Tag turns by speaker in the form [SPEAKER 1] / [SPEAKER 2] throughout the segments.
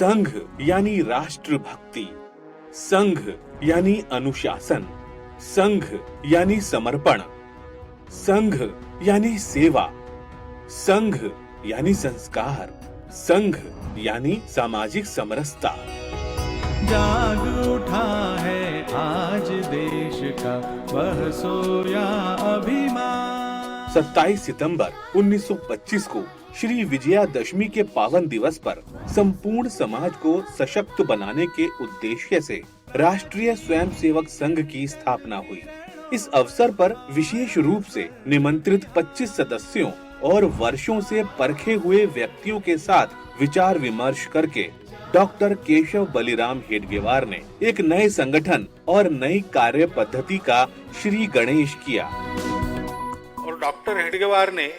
[SPEAKER 1] संघ यानी राष्ट्रभक्ति, संघ यानी अनुशासन, संघ यानी समर्पण, संघ यानी सेवा, संघ यानी संस्कार, संघ यानी सामाजिक समरसता।
[SPEAKER 2] जाग उठा है आज देश का वह सोया अभिमान।
[SPEAKER 1] 27 सितंबर 1925 को श्री विजयादशमी के पावन दिवस पर संपूर्ण समाज को सशक्त बनाने के उद्देश्य से राष्ट्रीय स्वयंसेवक संघ की स्थापना हुई। इस अवसर पर विशेष रूप से निमंत्रित 25 सदस्यों और वर्षों से परखे हुए व्यक्तियों के साथ विचार विमर्श करके डॉक्टर केशव बलिराम हेडगेवार ने एक नए संगठन और नई कार्य पद्धति का श्री गणेश किया।
[SPEAKER 3] और डॉक्टर हेडगेवार ने,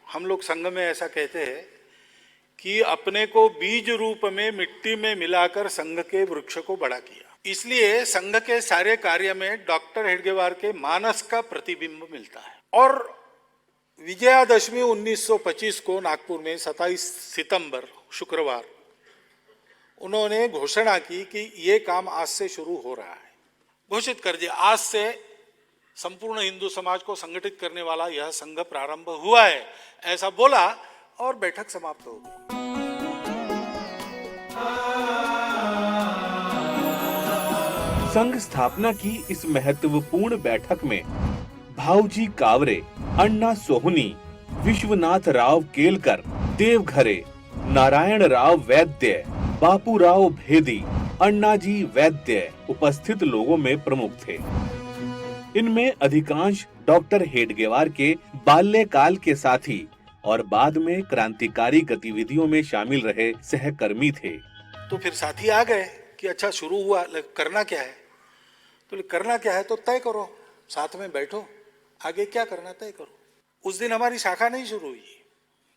[SPEAKER 3] हम लोग संघ में ऐसा कहते हैं कि अपने को बीज रूप में मिट्टी में मिलाकर संघ के वृक्ष को बड़ा किया। इसलिए संघ के सारे कार्य में डॉक्टर हेडगेवार के मानस का प्रतिबिंब मिलता है। और विजयादशमी 1925 को नागपुर में 27 सितंबर शुक्रवार उन्होंने घोषणा की कि ये काम आज से शुरू हो रहा है। घोषित कर दिया, आज से संपूर्ण हिंदू समाज को संगठित करने वाला यह संघ प्रारंभ हुआ है, ऐसा बोला और बैठक समाप्त हो गई।
[SPEAKER 1] संघ स्थापना की इस महत्वपूर्ण बैठक में भाऊजी कावरे, अण्णा सोहनी, विश्वनाथ राव केलकर, देवघरे, नारायण राव वैद्य, बापूराव भेदी, अण्णाजी वैद्य उपस्थित लोगों में प्रमुख थे। इनमें अधिकांश डॉक्टर हेडगेवार के बाल्यकाल के साथी और बाद में क्रांतिकारी गतिविधियों में शामिल रहे सहकर्मी थे।
[SPEAKER 3] तो फिर साथी आ गए कि अच्छा शुरू हुआ, करना क्या है? तो करना क्या है तो तय करो, साथ में बैठो, आगे क्या करना तय करो। उस दिन हमारी शाखा नहीं शुरू हुई,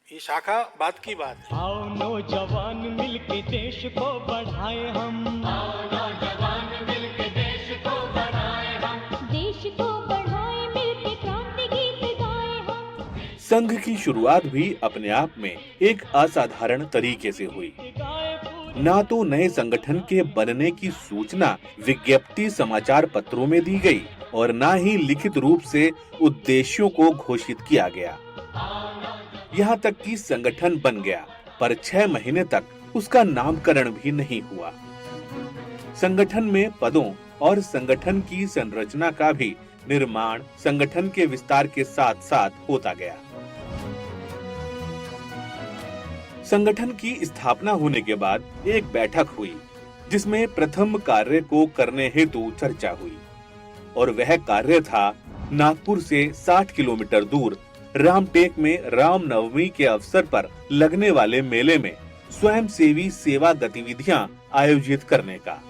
[SPEAKER 3] ये शाखा बात की बात है।
[SPEAKER 2] आओ नौजवान मिलके देश को बढ़ाए हम, आओ नौजवान मिलके देश को बढ़ाए हम, देश को बढ़ाए मिलके क्रांति गीत गाए हम।
[SPEAKER 1] संघ की शुरुआत भी अपने आप में एक असाधारण तरीके से हुई। ना तो नए संगठन के बनने की सूचना विज्ञप्ति समाचार पत्रों में दी गई और ना ही लिखित रूप से उद्देश्यों को घोषित किया गया। यहाँ तक कि संगठन बन गया, पर 6 महीने तक उसका नामकरण भी नहीं हुआ। संगठन में पदों और संगठन की संरचना का भी निर्माण संगठन के विस्तार के साथ साथ होता गया। संगठन की स्थापना होने के बाद एक बैठक हुई, जिसमें प्रथम कार्य को करने हेतु चर्चा हुई, और वह कार्य था नागपुर से 60 किलोमीटर दूर रामटेक में रामनवमी के अवसर पर लगने वाले मेले में स्वयंसेवी सेवा गतिविधियां आयोजित करने का।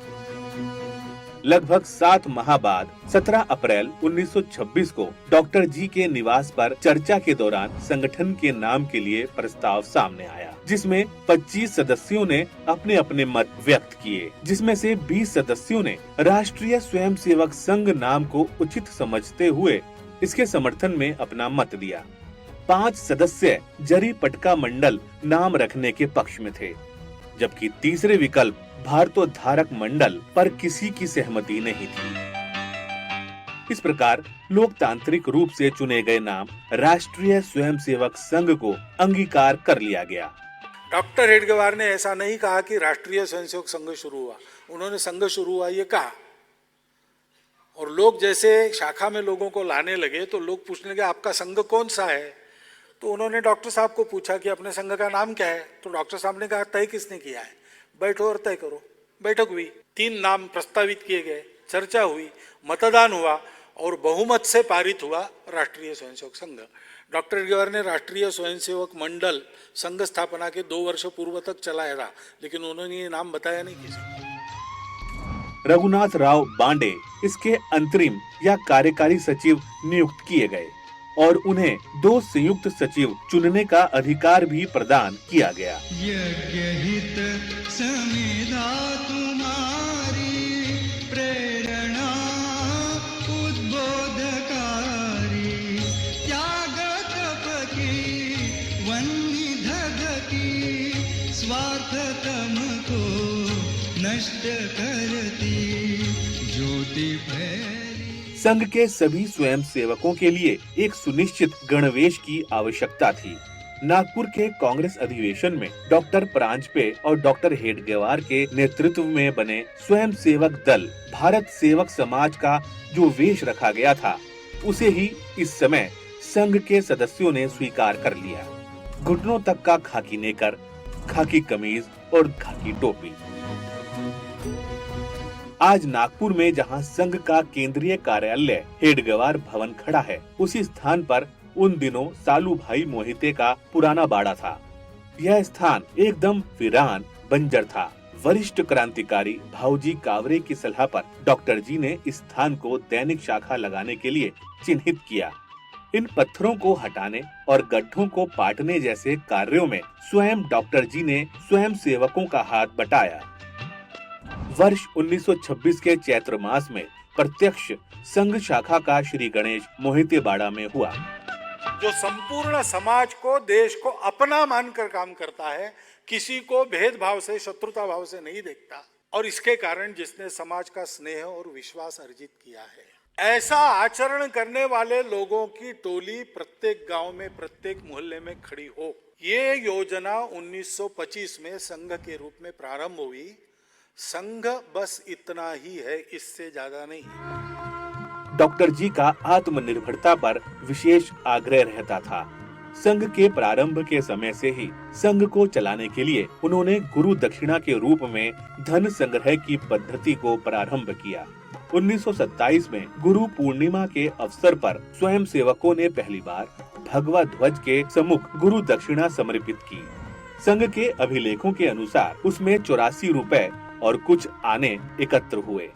[SPEAKER 1] लगभग 7 माह बाद 17 अप्रैल 1926 को डॉक्टर जी के निवास पर चर्चा के दौरान संगठन के नाम के लिए प्रस्ताव सामने आया, जिसमें 25 सदस्यों ने अपने अपने मत व्यक्त किए, जिसमें से 20 सदस्यों ने राष्ट्रीय स्वयंसेवक संघ नाम को उचित समझते हुए इसके समर्थन में अपना मत दिया। 5 सदस्य जरी पटका मंडल नाम रखने के पक्ष में थे, जबकि तीसरे विकल्प भारतोद्धारक मंडल पर किसी की सहमति नहीं थी। इस प्रकार लोकतांत्रिक रूप से चुने गए नाम राष्ट्रीय स्वयंसेवक संघ को अंगीकार कर लिया गया।
[SPEAKER 3] डॉक्टर हेडगेवार ने ऐसा नहीं कहा कि राष्ट्रीय स्वयंसेवक संघ शुरू हुआ, उन्होंने संघ शुरू हुआ ये कहा। और लोग जैसे शाखा में लोगों को लाने लगे तो लोग पूछने लगे आपका संघ कौन सा है? तो उन्होंने डॉक्टर साहब को पूछा कि अपने संघ का नाम क्या है? तो डॉक्टर साहब ने कहा तय किसने किया है? बैठो और तय करो। बैठक हुई, 3 नाम प्रस्तावित किए गए, चर्चा हुई, मतदान हुआ और बहुमत से पारित हुआ राष्ट्रीय स्वयंसेवक संघ। डॉक्टर हेडगेवार ने राष्ट्रीय स्वयंसेवक मंडल संघ स्थापना के 2 वर्ष पूर्व तक चलाया था, लेकिन उन्होंने ये नाम बताया नहीं किसी।
[SPEAKER 1] रघुनाथ राव बांडे इसके अंतरिम या कार्यकारी सचिव नियुक्त किए गए और उन्हें 2 संयुक्त सचिव चुनने का अधिकार भी प्रदान किया गया।
[SPEAKER 2] यज्ञ हित समिधा तुम्हारी प्रेरणा उद्बोधकारी, त्याग तप की वन्नी धग की स्वार्थ तम को
[SPEAKER 1] संघ के सभी स्वयं सेवकों के लिए एक सुनिश्चित गणवेश की आवश्यकता थी। नागपुर के कांग्रेस अधिवेशन में डॉक्टर परांजपे और डॉक्टर हेडगेवार के नेतृत्व में बने स्वयं सेवक दल भारत सेवक समाज का जो वेश रखा गया था, उसे ही इस समय संघ के सदस्यों ने स्वीकार कर लिया। घुटनों तक का खाकी नेकर, खाकी कमीज और खाकी टोपी। आज नागपुर में जहां संघ का केंद्रीय कार्यालय हेडगेवार भवन खड़ा है, उसी स्थान पर उन दिनों सालू भाई मोहिते का पुराना बाड़ा था। यह स्थान एकदम वीरान बंजर था। वरिष्ठ क्रांतिकारी भाऊजी कावरे की सलाह पर डॉक्टर जी ने इस स्थान को दैनिक शाखा लगाने के लिए चिन्हित किया। इन पत्थरों को हटाने और गड्ढों को पाटने जैसे कार्यों में स्वयं डॉक्टर जी ने स्वयं सेवकों का हाथ बटाया। वर्ष 1926 के चैत्र मास में प्रत्यक्ष संघ शाखा का श्री गणेश मोहिते बाड़ा में हुआ।
[SPEAKER 3] जो संपूर्ण समाज को, देश को अपना मानकर काम करता है, किसी को भेदभाव से, शत्रुता भाव से नहीं देखता, और इसके कारण जिसने समाज का स्नेह और विश्वास अर्जित किया है, ऐसा आचरण करने वाले लोगों की टोली प्रत्येक गांव में, प्रत्येक मोहल्ले में खड़ी हो। ये योजना 1925 में संघ के रूप में प्रारंभ हुई। संघ बस इतना ही है, इससे ज्यादा नहीं।
[SPEAKER 1] डॉक्टर जी का आत्मनिर्भरता पर विशेष आग्रह रहता था। संघ के प्रारंभ के समय से ही संघ को चलाने के लिए उन्होंने गुरु दक्षिणा के रूप में धन संग्रह की पद्धति को प्रारंभ किया। 1927 में गुरु पूर्णिमा के अवसर पर स्वयं सेवकों ने पहली बार भगवा ध्वज के सम्मुख गुरु दक्षिणा समर्पित की। संघ के अभिलेखों के अनुसार उसमें 84 रुपए और कुछ आने एकत्र हुए।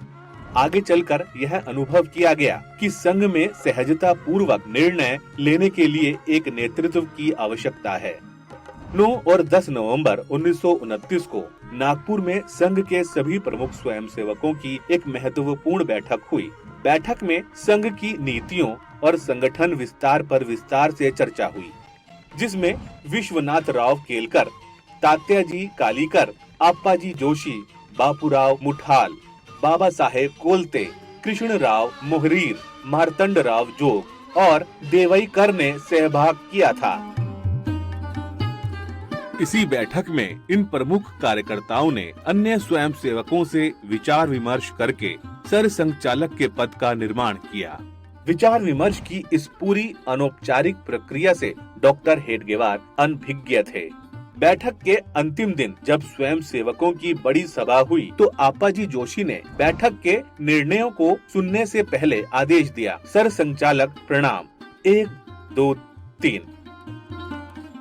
[SPEAKER 1] आगे चलकर यह अनुभव किया गया कि संघ में सहजता पूर्वक निर्णय लेने के लिए एक नेतृत्व की आवश्यकता है। 9 और 10 नवंबर 1929 को नागपुर में संघ के सभी प्रमुख स्वयंसेवकों की एक महत्वपूर्ण बैठक हुई। बैठक में संघ की नीतियों और संगठन विस्तार पर विस्तार से चर्चा हुई, जिसमें विश्वनाथ राव केलकर, तात्याजी कालीकर, आप्पाजी जोशी, बापूराव मुठाल, बाबा साहेब कोलते, कृष्ण राव मोहरीर, मार्तंड राव जोग और देवईकर ने सहभाग किया था। इसी बैठक में इन प्रमुख कार्यकर्ताओं ने अन्य स्वयं सेवकों से विचार विमर्श करके सर संचालक के पद का निर्माण किया। विचार विमर्श की इस पूरी अनौपचारिक प्रक्रिया से डॉक्टर हेडगेवार अनभिज्ञ थे। बैठक के अंतिम दिन जब स्वयं सेवकों की बड़ी सभा हुई तो आप्पाजी जोशी ने बैठक के निर्णयों को सुनने से पहले आदेश दिया, सर संचालक प्रणाम, 1 2 3।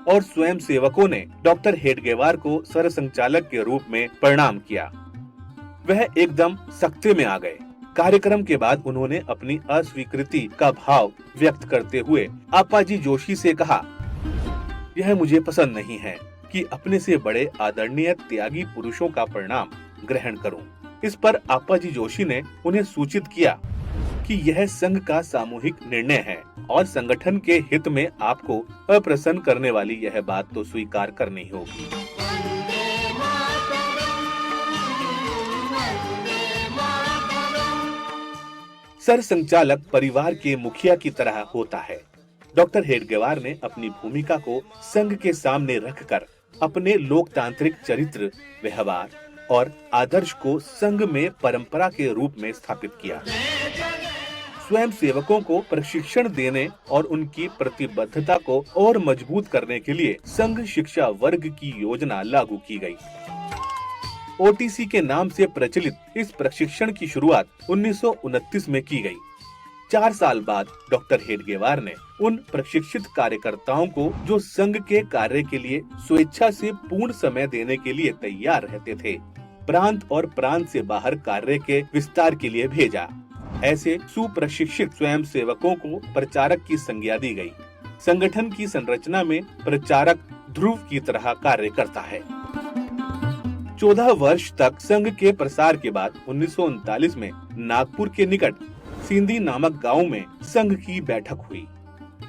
[SPEAKER 1] और स्वयं सेवकों ने डॉक्टर हेडगेवार को सर संचालक के रूप में प्रणाम किया। वह एकदम सख्ते में आ गए। कार्यक्रम के बाद उन्होंने अपनी अस्वीकृति का भाव व्यक्त करते हुए आप्पाजी जोशी से कहा, यह मुझे पसंद नहीं है कि अपने से बड़े आदरणीय त्यागी पुरुषों का प्रणाम ग्रहण करूं। इस पर आप्पाजी जोशी ने उन्हें सूचित किया कि यह संघ का सामूहिक निर्णय है और संगठन के हित में आपको अप्रसन्न करने वाली यह बात तो स्वीकार करनी होगी। सर संचालक परिवार के मुखिया की तरह होता है। डॉक्टर हेडगेवार ने अपनी भूमिका को संघ के सामने रखकर अपने लोकतांत्रिक चरित्र, व्यवहार और आदर्श को संघ में परंपरा के रूप में स्थापित किया। स्वयं सेवकों को प्रशिक्षण देने और उनकी प्रतिबद्धता को और मजबूत करने के लिए संघ शिक्षा वर्ग की योजना लागू की गई। ओटीसी के नाम से प्रचलित इस प्रशिक्षण की शुरुआत 1929 में की गई। 4 साल बाद डॉक्टर हेडगेवार ने उन प्रशिक्षित कार्यकर्ताओं को जो संघ के कार्य के लिए स्वेच्छा से पूर्ण समय देने के लिए तैयार रहते थे, प्रांत और प्रांत से बाहर कार्य के विस्तार के लिए भेजा। ऐसे सुप्रशिक्षित स्वयं सेवकों को प्रचारक की संज्ञा दी गई। संगठन की संरचना में प्रचारक ध्रुव की तरह कार्य करता है। 14 वर्ष तक संघ के प्रसार के बाद 1939 में नागपुर के निकट सिंधी नामक गांव में संघ की बैठक हुई।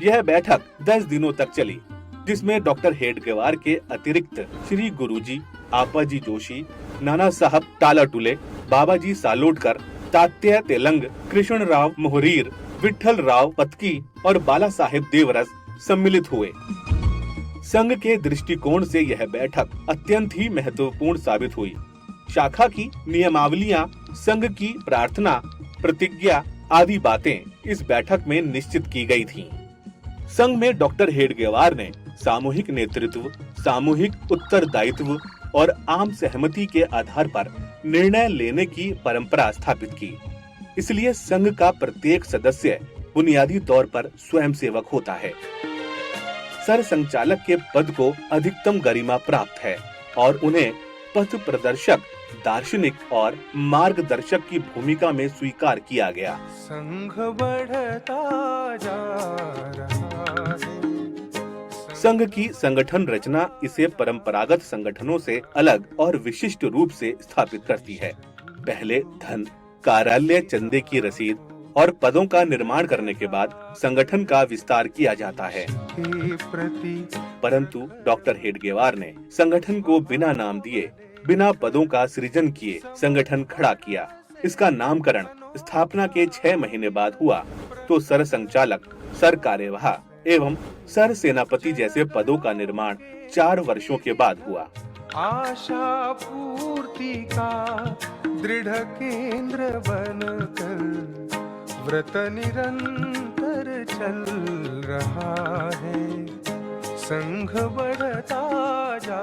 [SPEAKER 1] यह बैठक 10 दिनों तक चली, जिसमें डॉक्टर हेडगेवार के अतिरिक्त श्री गुरुजी, आप्पाजी जोशी, नाना साहब टालाटुले, बाबाजी सालोडकर, तात्या तेलंग, कृष्णराव मोहरीर, विठल राव पत्की और बाला साहेब देवरस सम्मिलित हुए। संघ के दृष्टिकोण से यह बैठक अत्यंत ही महत्वपूर्ण साबित हुई। शाखा की नियमावलियां, संघ की प्रार्थना, प्रतिज्ञा आदि बातें इस बैठक में निश्चित की गई थीं। संघ में डॉक्टर हेडगेवार ने सामूहिक नेतृत्व, सामूहिक उत्तरदायित्व और आम सहमति के आधार पर निर्णय लेने की परंपरा स्थापित की। इसलिए संघ का प्रत्येक सदस्य बुनियादी तौर पर स्वयंसेवक होता है। सर संचालक के पद को अधिकतम गरिमा प्राप्त है और उन्हें पथ प्रदर्शक, दार्शनिक और मार्गदर्शक की भूमिका में स्वीकार किया गया।
[SPEAKER 4] संघ बढ़ता जा रहा है।
[SPEAKER 1] संघ की संगठन रचना इसे परंपरागत संगठनों से अलग और विशिष्ट रूप से स्थापित करती है। पहले धन, कार्यालय, चंदे की रसीद और पदों का निर्माण करने के बाद संगठन का विस्तार किया जाता है। परंतु डॉक्टर हेडगेवार ने संगठन को बिना नाम दिए, बिना पदों का सृजन किए संगठन खड़ा किया। इसका नामकरण स्थापना के 6 महीने बाद हुआ तो सर संचालक, सर कार्यवाह एवं सर सेनापति जैसे पदों का निर्माण 4 वर्षों के बाद हुआ।
[SPEAKER 4] आशा पूर्ति का दृढ़ केंद्र बनकर व्रत निरंतर चल रहा है। संघ बढ़ता जा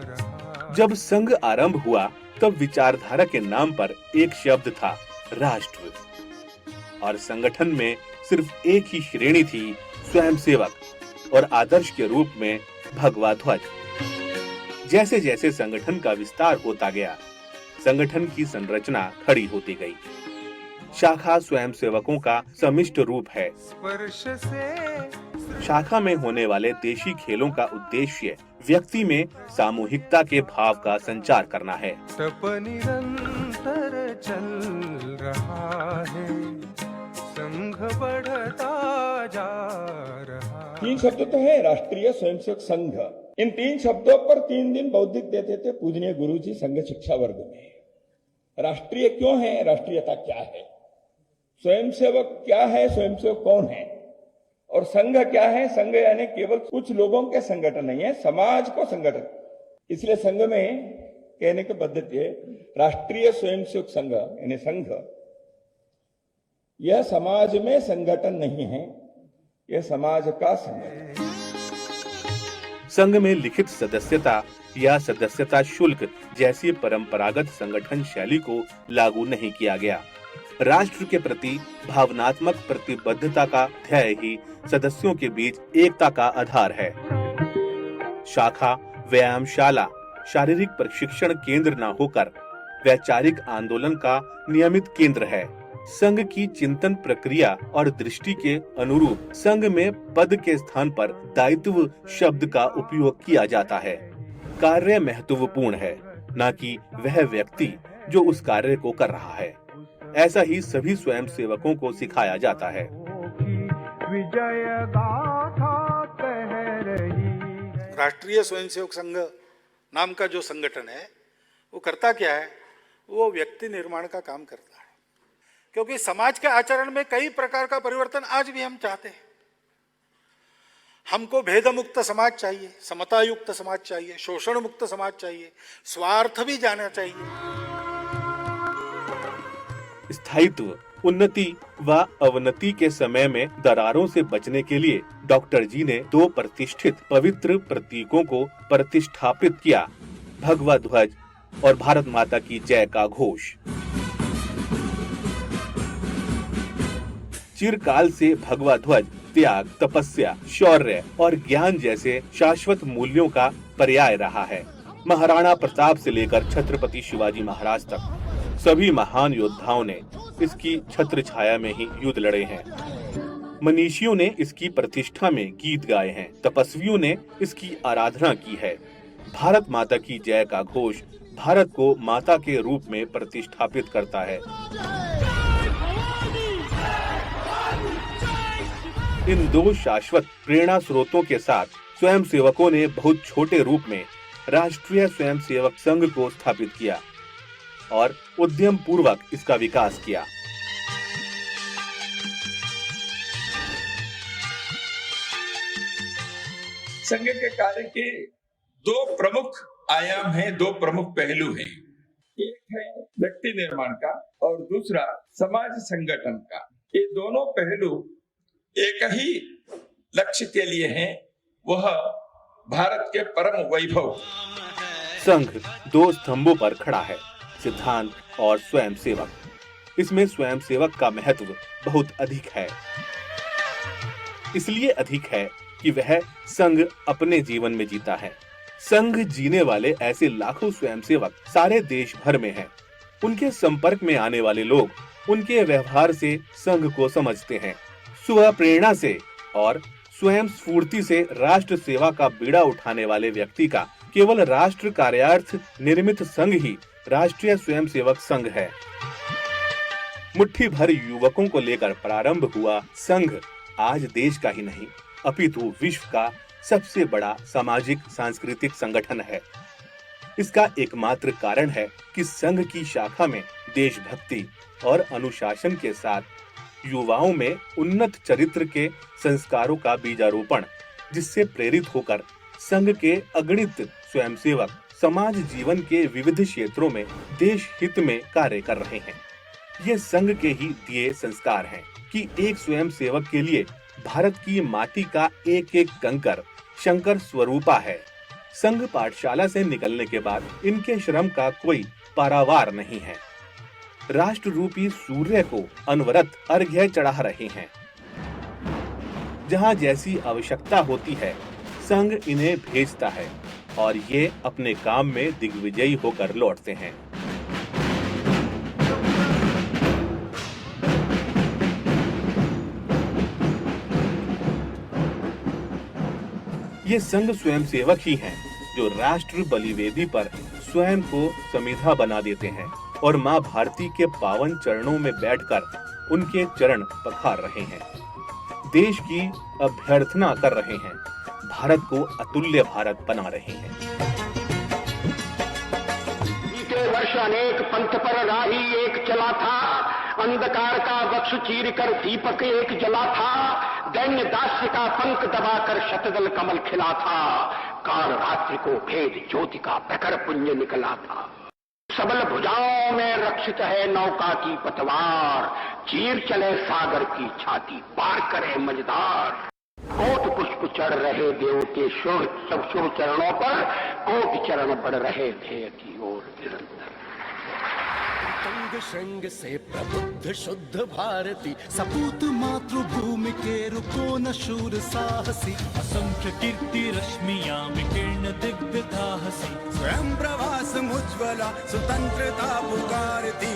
[SPEAKER 4] रहा।
[SPEAKER 1] जब संघ आरंभ हुआ तब विचारधारा के नाम पर एक शब्द था, राष्ट्र, और संगठन में सिर्फ एक ही श्रेणी थी, स्वयंसेवक, और आदर्श के रूप में भगवा ध्वज। जैसे जैसे संगठन का विस्तार होता गया, संगठन की संरचना खड़ी होती गई। शाखा स्वयंसेवकों का समिष्ट रूप है। शाखा में होने वाले देशी खेलों का उद्देश्य व्यक्ति में सामूहिकता के भाव का संचार करना है।
[SPEAKER 4] तप निरंतर चल रहा है, संघ बढ़ता जा रहा।
[SPEAKER 5] 3 शब्द तो है, राष्ट्रीय स्वयंसेवक संघ। इन 3 शब्दों पर 3 दिन बौद्धिक देते थे पूजनीय गुरुजी संघ शिक्षा वर्ग में। राष्ट्रीय क्यों है, राष्ट्रीयता क्या है, स्वयंसेवक क्या है, स्वयंसेवक कौन है, और संघ क्या है। संघ यानी केवल कुछ लोगों के संगठन नहीं है, समाज को संगठन। इसलिए संघ में कहने की पद्धति है राष्ट्रीय स्वयंसेवक संघ यानी संघ। यह समाज में संगठन नहीं है, यह समाज का संगठन।
[SPEAKER 1] संघ में लिखित सदस्यता या सदस्यता शुल्क जैसी परंपरागत संगठन शैली को लागू नहीं किया गया। राष्ट्र के प्रति भावनात्मक प्रतिबद्धता का ध्येय ही सदस्यों के बीच एकता का आधार है। शाखा व्यायामशाला, शारीरिक प्रशिक्षण केंद्र न होकर वैचारिक आंदोलन का नियमित केंद्र है। संघ की चिंतन प्रक्रिया और दृष्टि के अनुरूप संघ में पद के स्थान पर दायित्व शब्द का उपयोग किया जाता है। कार्य महत्वपूर्ण है, न कि वह व्यक्ति जो उस कार्य को कर रहा है। ऐसा ही सभी स्वयंसेवकों को सिखाया जाता है।
[SPEAKER 3] राष्ट्रीय स्वयंसेवक संघ नाम का जो संगठन है वो करता क्या है, वो व्यक्ति निर्माण का काम करता है। क्योंकि समाज के आचरण में कई प्रकार का परिवर्तन आज भी हम चाहते हैं। हमको भेद मुक्त समाज चाहिए, समता युक्त समाज चाहिए, शोषण मुक्त समाज चाहिए, स्वार्थ भी जाना चाहिए।
[SPEAKER 1] स्थायित्व, उन्नति व अवनति के समय में दरारों से बचने के लिए डॉक्टर जी ने 2 प्रतिष्ठित पवित्र प्रतीकों को प्रतिष्ठापित किया, भगवा ध्वज और भारत माता की जय का घोष। चिरकाल से भगवा ध्वज त्याग, तपस्या, शौर्य और ज्ञान जैसे शाश्वत मूल्यों का पर्याय रहा है। महाराणा प्रताप से लेकर छत्रपति शिवाजी महाराज तक सभी महान योद्धाओं ने इसकी छत्र छाया में ही युद्ध लड़े हैं। मनीषियों ने इसकी प्रतिष्ठा में गीत गाए हैं, तपस्वियों ने इसकी आराधना की है। भारत माता की जय का घोष भारत को माता के रूप में प्रतिष्ठापित करता है। इन 2 शाश्वत प्रेरणा स्रोतों के साथ स्वयंसेवकों ने बहुत छोटे रूप में राष्ट्रीय स्वयंसेवक संघ को स्थापित किया। और उद्यम पूर्वक इसका विकास किया।
[SPEAKER 5] संघ के कार्य के दो प्रमुख आयाम हैं, दो प्रमुख पहलू हैं। एक है व्यक्ति निर्माण का और दूसरा समाज संगठन का। ये दोनों पहलू एक ही लक्ष्य के लिए हैं, वह भारत के परम वैभव।
[SPEAKER 1] संघ दो स्तंभों पर खड़ा है, सिद्धांत और स्वयंसेवक। इसमें स्वयंसेवक का महत्व बहुत अधिक है। इसलिए अधिक है कि वह संघ अपने जीवन में जीता है। संघ जीने वाले ऐसे लाखों स्वयंसेवक सारे देश भर में हैं। उनके संपर्क में आने वाले लोग उनके व्यवहार से संघ को समझते हैं। स्व प्रेरणा से और स्वयं स्फूर्ति से राष्ट्र सेवा का बीड़ा उठाने वाले व्यक्ति का केवल राष्ट्र कार्यार्थ निर्मित संघ ही राष्ट्रीय स्वयंसेवक संघ है। मुट्ठी भर युवकों को लेकर प्रारंभ हुआ संघ आज देश का ही नहीं अपितु विश्व का सबसे बड़ा सामाजिक सांस्कृतिक संगठन है। इसका एकमात्र कारण है कि संघ की शाखा में देशभक्ति और अनुशासन के साथ युवाओं में उन्नत चरित्र के संस्कारों का बीजारोपण, जिससे प्रेरित होकर संघ के अगणित स्वयंसेवक समाज जीवन के विविध क्षेत्रों में देश हित में कार्य कर रहे हैं। ये संघ के ही दिए संस्कार हैं कि एक स्वयंसेवक के लिए भारत की माटी का एक एक कंकर शंकर स्वरूपा है। संघ पाठशाला से निकलने के बाद इनके श्रम का कोई पारावार नहीं है। राष्ट्र रूपी सूर्य को अनवरत अर्घ्य चढ़ा रहे हैं। जहां जैसी आवश्यकता होती है संघ इन्हें भेजता है और ये अपने काम में दिग्विजयी होकर लौटते हैं। ये संघ स्वयंसेवक ही हैं जो राष्ट्र बलिवेदी पर स्वयं को समिधा बना देते हैं और मां भारती के पावन चरणों में बैठकर उनके चरण पखार रहे हैं। देश की अभ्यर्थना कर रहे हैं, भारत को अतुल्य भारत बना रहे हैं।
[SPEAKER 6] बीते वर्ष अनेक पंथ पर राही एक चला था, अंधकार का वक्ष चीर कर दीपक एक जला था, दैन्य दास्य का पंख दबाकर शतदल कमल खिला था, काल रात्रि को भेद ज्योति का प्रखर पुंज निकला था। सबल भुजाओं में रक्षित है नौका की पतवार, चीर चले सागर की छाती, पार करे मझधार। कोट पुष्प चढ़ रहे देव के सब शुभ चरणों पर, कोटि चरण बढ़ रहे ध्येय की ओर निरंतर।
[SPEAKER 7] संग संग से प्रबुद्ध शुद्ध भारती, सपूत मातृभूमि के रुको न शूर साहसी।
[SPEAKER 2] असंख्य कीर्ति रश्मियां विकीर्ण दिव्य साहसी,
[SPEAKER 7] स्वयं प्रभा समुज्ज्वला स्वतंत्रता पुकारती।